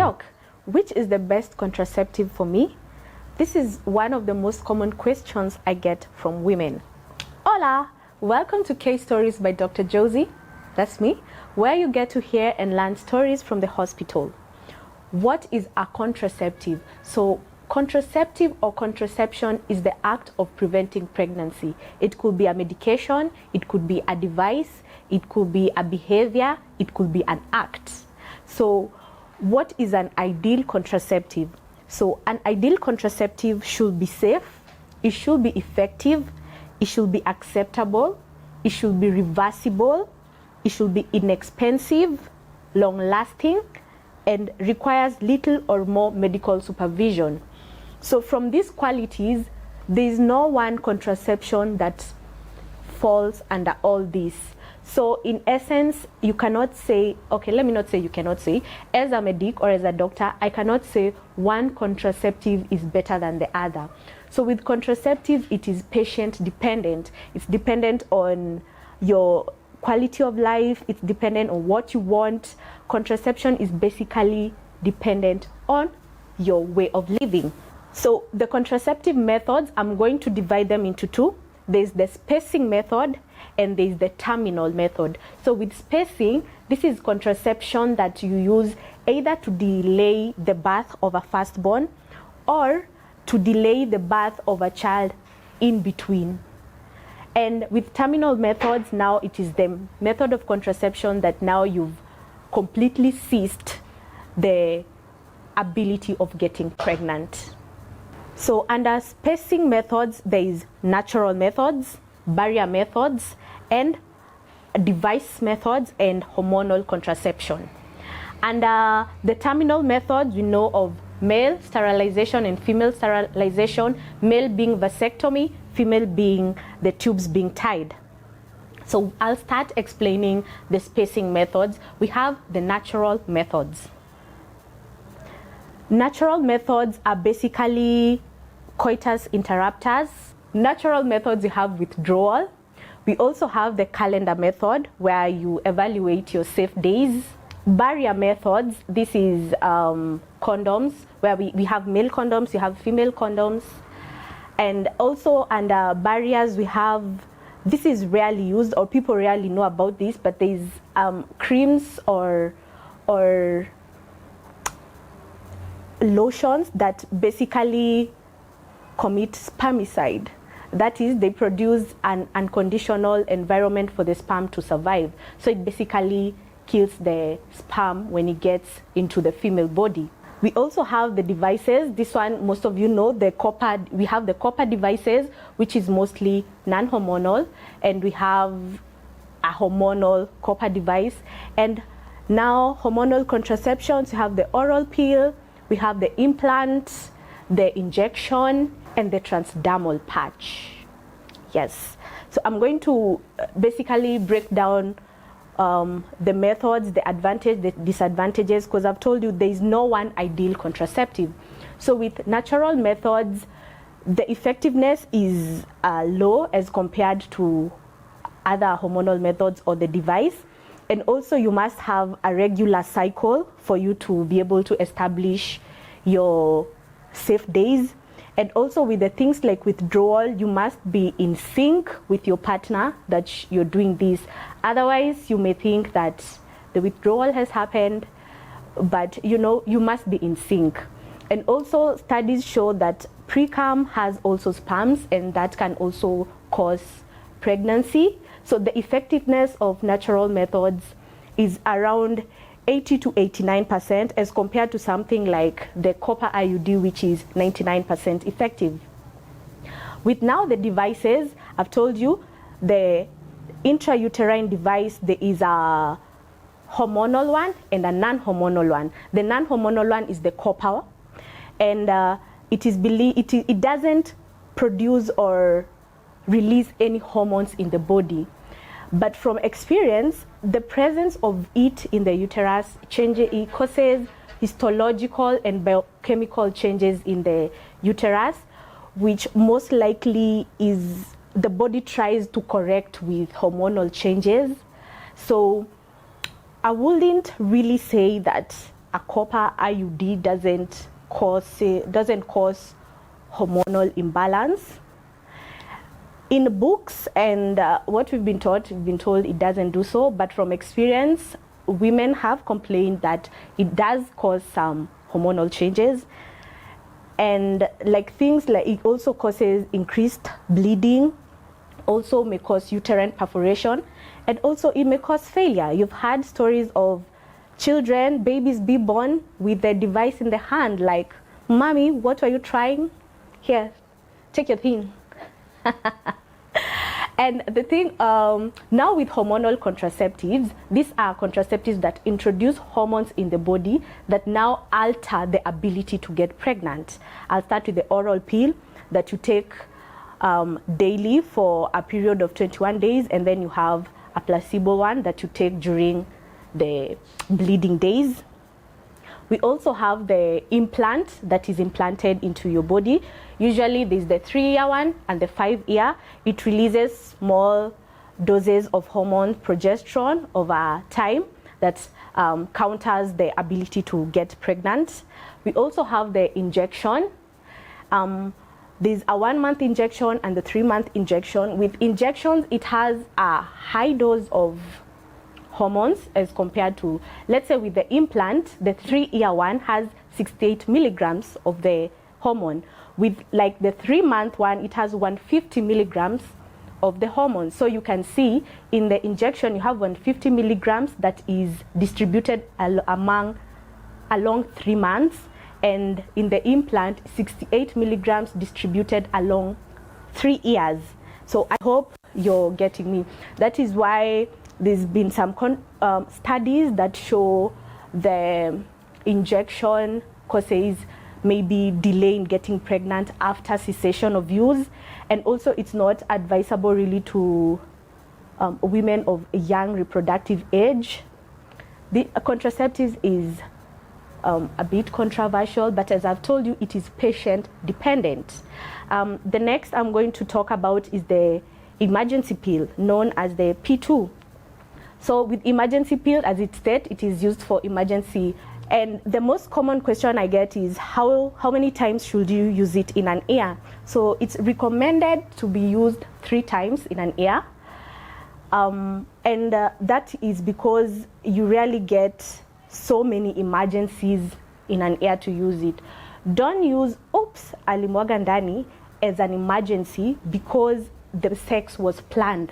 Doc, which is the best contraceptive for me? This is one of the most common questions I get from women. Hola, welcome to Case Stories by Dr. Josie, that's me, where you get to hear and learn stories from the hospital. What is a contraceptive? So contraceptive or contraception is the act of preventing pregnancy. It could be a medication, it could be a device, it could be a behavior, it could be an act. So what is an ideal contraceptive? So an ideal contraceptive should be safe, it should be effective, it should be acceptable, it should be reversible, it should be inexpensive, long-lasting, and requires little or more medical supervision. So from these qualities, there is no one contraception that falls under all these. So in essence, you cannot say, okay, let me not say you cannot say, as a medic or as a doctor, I cannot say one contraceptive is better than the other. So with contraceptives, it is patient dependent. It's dependent on your quality of life, it's dependent on what you want. Contraception is basically dependent on your way of living. So the contraceptive methods, I'm going to divide them into two. There's the spacing method and there's the terminal method. So with spacing, this is contraception that you use either to delay the birth of a firstborn or to delay the birth of a child in between. And with terminal methods, now it is the method of contraception that now you've completely ceased the ability of getting pregnant. So under spacing methods, there is natural methods, barrier methods, and device methods and hormonal contraception. Under the terminal methods, we know of male sterilization and female sterilization, male being vasectomy, female being the tubes being tied. So I'll start explaining the spacing methods. We have the natural methods. Natural methods are basically coitus interrupters. Natural methods, you have withdrawal. We also have the calendar method where you evaluate your safe days. Barrier methods, this is condoms, where we have male condoms, you have female condoms. And also under barriers, we have, this is rarely used or people rarely know about this, but there's creams or lotions that basically commit spermicide. That is, they produce an unconditional environment for the sperm to survive. So it basically kills the sperm when it gets into the female body. We also have the devices. This one, most of you know, the copper. We have the copper devices, which is mostly non-hormonal, and we have a hormonal copper device. And now hormonal contraceptions, we have the oral pill, we have the implant, the injection, and the transdermal patch. Yes. So I'm going to basically break down the methods, the advantages, the disadvantages, because I've told you there is no one ideal contraceptive. So with natural methods, the effectiveness is low as compared to other hormonal methods or the device. And also you must have a regular cycle for you to be able to establish your safe days. And also with the things like withdrawal, you must be in sync with your partner that you're doing this. Otherwise, you may think that the withdrawal has happened, but you know, you must be in sync. And also studies show that pre-cum has also sperms, and that can also cause pregnancy. So the effectiveness of natural methods is around 80 to 89% as compared to something like the copper IUD, which is 99% effective. With now the devices, I've told you, the intrauterine device, there is a hormonal one and a non-hormonal one. The non-hormonal one is the copper, and it doesn't produce or release any hormones in the body. But from experience, the presence of it in the uterus it causes histological and biochemical changes in the uterus, which most likely is the body tries to correct with hormonal changes. So I wouldn't really say that a copper IUD doesn't cause hormonal imbalance. In books and what we've been told it doesn't do so, but from experience, women have complained that it does cause some hormonal changes. And like things like it also causes increased bleeding, also may cause uterine perforation, and also it may cause failure. You've had stories of children, babies be born with the device in the hand, like, "Mommy, what are you trying? Here, take your thing." And the thing, now with hormonal contraceptives, these are contraceptives that introduce hormones in the body that now alter the ability to get pregnant. I'll start with the oral pill that you take daily for a period of 21 days, and then you have a placebo one that you take during the bleeding days. We also have the implant that is implanted into your body. Usually there's the 3-year one and the 5-year. It releases small doses of hormone progesterone over time that counters the ability to get pregnant. We also have the injection. There's a 1-month injection and the 3-month injection. With injections, it has a high dose of hormones as compared to, let's say with the implant, the 3-year one has 68 milligrams of the hormone. With like the 3-month one, it has 150 milligrams of the hormone. So you can see in the injection, you have 150 milligrams that is distributed along 3 months. And in the implant, 68 milligrams distributed along 3 years. So I hope you're getting me. That is why there's been some studies that show the injection causes maybe delay in getting pregnant after cessation of use. And also it's not advisable really to women of young reproductive age. The contraceptives is a bit controversial, but as I've told you, it is patient dependent. The next I'm going to talk about is the emergency pill, known as the P2. So with emergency pill, as it states, it is used for emergency. And the most common question I get is how many times should you use it in an year? So it's recommended to be used 3 times in an year. That is because you rarely get so many emergencies in an year to use it. Don't use oops alimwaga ndani as an emergency because the sex was planned.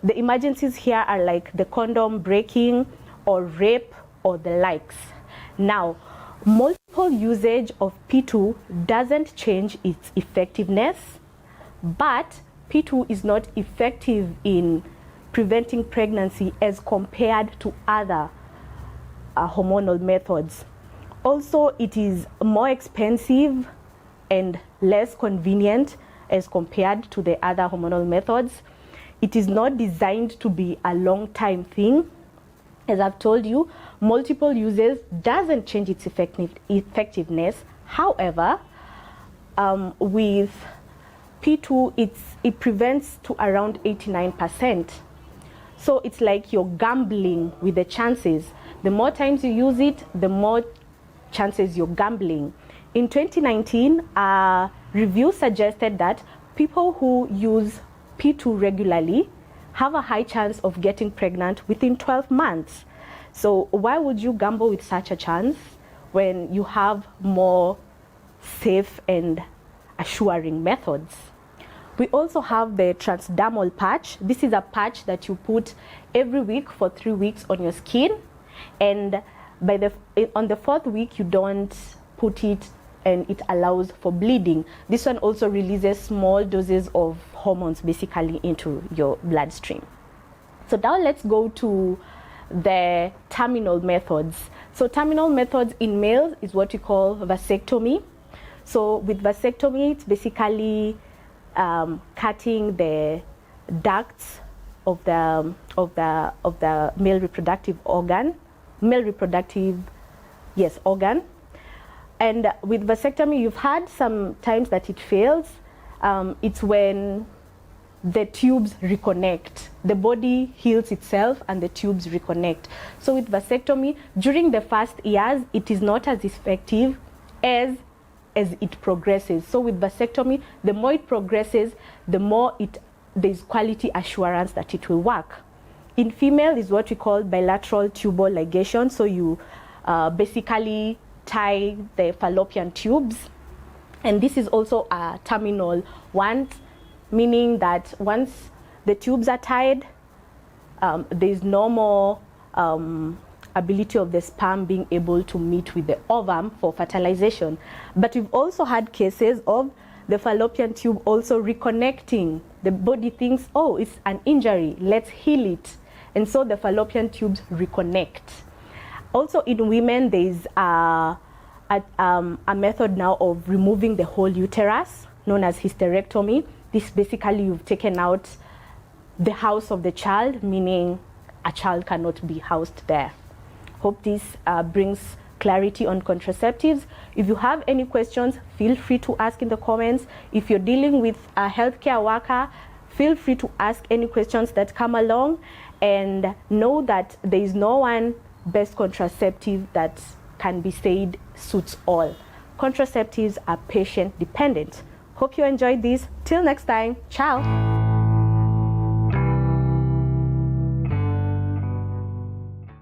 The emergencies here are like the condom breaking or rape or the likes. Now, multiple usage of P2 doesn't change its effectiveness, but P2 is not effective in preventing pregnancy as compared to other hormonal methods. Also, it is more expensive and less convenient as compared to the other hormonal methods. It is not designed to be a long-time thing. As I've told you, multiple uses doesn't change its effectiveness. However, with P2, it prevents to around 89%. So it's like you're gambling with the chances. The more times you use it, the more chances you're gambling. In 2019, a review suggested that people who use P2 regularly have a high chance of getting pregnant within 12 months. So why would you gamble with such a chance when you have more safe and assuring methods? We also have the transdermal patch. This is a patch that you put every week for 3 weeks on your skin, and on the 4th week you don't put it, and it allows for bleeding. This one also releases small doses of hormones basically into your bloodstream. So now let's go to the terminal methods. So terminal methods in males is what we call vasectomy. So with vasectomy, it's basically cutting the ducts of the male reproductive organ. And with vasectomy, you've had some times that it fails. It's when the tubes reconnect. The body heals itself and the tubes reconnect. So with vasectomy, during the first years, it is not as effective as it progresses. So with vasectomy, the more it progresses, the more there's quality assurance that it will work. In female is what we call bilateral tubal ligation. So you basically tie the fallopian tubes. And this is also a terminal one, meaning that once the tubes are tied, there's no more ability of the sperm being able to meet with the ovum for fertilization. But we've also had cases of the fallopian tube also reconnecting. The body thinks, oh, it's an injury, let's heal it. And so the fallopian tubes reconnect. Also in women, there's a method now of removing the whole uterus, known as hysterectomy. This basically, you've taken out the house of the child, meaning a child cannot be housed there. Hope this brings clarity on contraceptives. If you have any questions, feel free to ask in the comments. If you're dealing with a healthcare worker, feel free to ask any questions that come along, and know that there is no one best contraceptive that can be said suits all. Contraceptives are patient dependent. Hope you enjoyed this. Till next time, ciao.